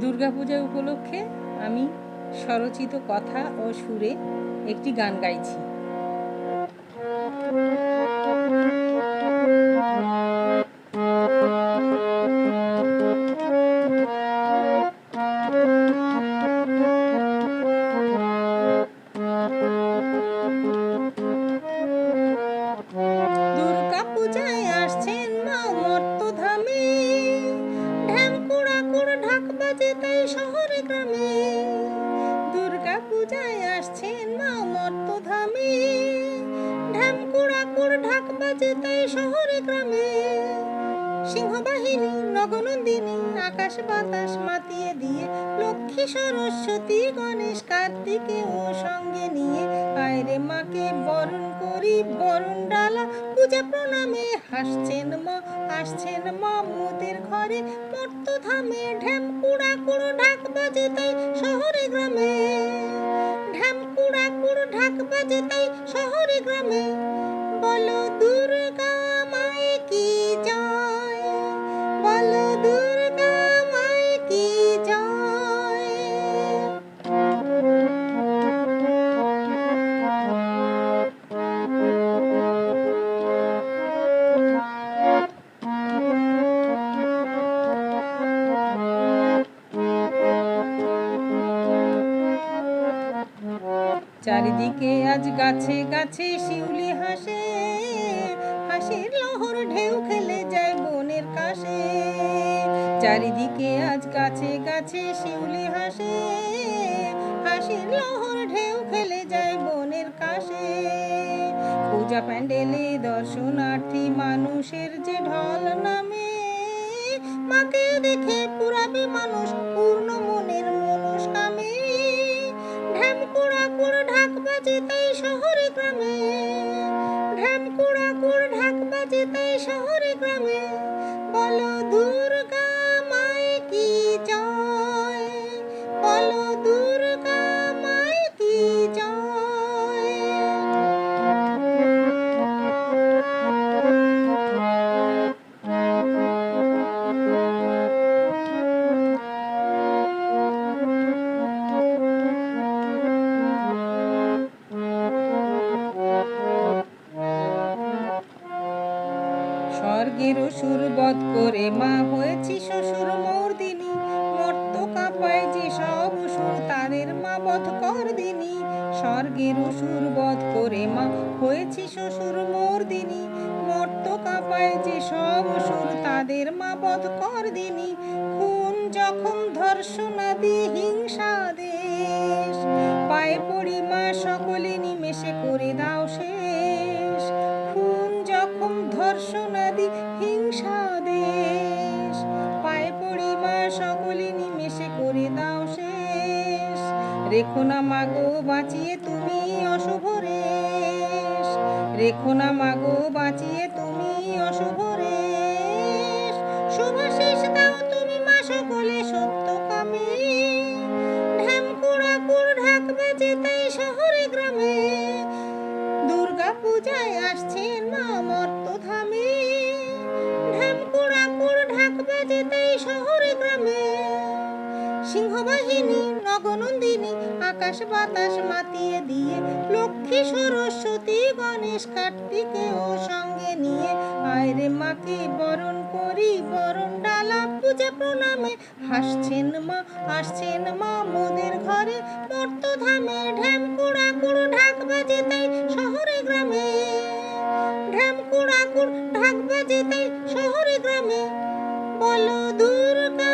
দুর্গাপূজা উপলক্ষে আমি স্বরচিত কথা ও সুরে একটি গান গাইছি। দুর্গাপূজায় আসছেন মা মর্তধামে, ঢ্যামকুড়াকুড় ঢাক বাজে তাই শহরে গ্রামে। দুর্গাপূজায় আসছেন মা মর্তধামে, ঢ্যামকুড়াকুড় ঢাক বাজে তাই শহরে গ্রামে। সিংহবাহিনী নগনন্দিনী আকাশ বাতাস মাতিয়ে দিয়ে, লক্ষ্মী সরস্বতী গণেশ কার্তিকে ও সঙ্গে নিয়ে, আয়রে মাকে বরণ করি বরণ ডালা পূজা প্রণামে। হাসছেন মা আসছেন মা মোদের ঘরে মর্তধামে, ঢ্যামকুড়াকুড় ঢাক বাজে তাই শহরে গ্রামে। ঢ্যামকুড়াকুড় ঢাক বাজে তাই শহরে গ্রামে। বলো দুর্গা মায়ে কি জয়, বলো দুর্গা মায়ে কি জয়। চারিদিকে আজ গাছে গাছে শিউলি হাসে, হাসির লহর ঢেউ খেলে যায় বনের কাশে। চারিদিকে আজ গাছে গাছে শিউলি হাসে, হাসির লহর ঢেউ খেলে যায় বনের কাশে। পূজা প্যান্ডেলে দর্শনার্থী মানুষের যে ঢল নামে, মাকে দেখে পুরাবে মানুষ পূর্ণ মনের মনস্কামে। ঢ্যামকুড়াকুড় ঢাক বাজে তাই শহরে গ্রামে, ঢ্যামকুড়াকুড় ঢাক বাজে তাই শহরে গ্রামে। বলো দুর্গা মায়ে কি জয়, বলো দুর্গা মায়ে কি জয়। স্বর্গের অসুর বধ করে মা হয়েছি শ্বশুর মর্দিনী, মর্ত কাঁপায় যে সব অসুর তাদের মা বধ করদিনী। স্বর্গের অসুর বধ করে মা হয়েছি শ্বশুর মর্দিনী, মর্ত কাঁপায় যে সব অসুর তাদের মা বধ করদিনী। খুন জখম ধর্ষণাদি হিংসা দেশ, পায়ে পড়ি মা সকলে নিমেষে করে দাও শেষ। খুন জখম ধর্ষণাদি হিংসা দেশ, পায়ে পড়ি মা সকলে নিমেষে করে দাও শেষ। রেখো না মাগো বাঁচিয়ে তুমি অশুভ রেশ, রেখো না মাগো বাঁচিয়ে তুমি অশুভ রেশ। শুভাশিস দাও তুমি মা সকলে সত্য কামে, ঢ্যামকুড়াকুড় ঢাক বাজে তাই শহরে গ্রামে। দুর্গাপূজায় আসছেন মা মর্তধামে, ঢ্যামকুড়াকুড় ঢাক বাজে তাই শহরে গ্রামে। সিংহবাহিনী নগনন্দিনী আকাশ বাতাস মাতিয়ে দিয়ে, লক্ষ্মী সরস্বতী গণেশ কার্তিকে ও সঙ্গে নিয়ে, আয়রে মাকে বরণ করি বরণ ডালা পূজা প্রণামে। হাসছেন মা আসছেন মা মোদের ঘরে মর্তধামে, ঢ্যামকুড়াকুড় ঢাক বাজে তাই শহরে গ্রামে। ঢ্যামকুড়াকুড় ঢাক বাজে তাই শহরে গ্রামে। বলো দুর্গা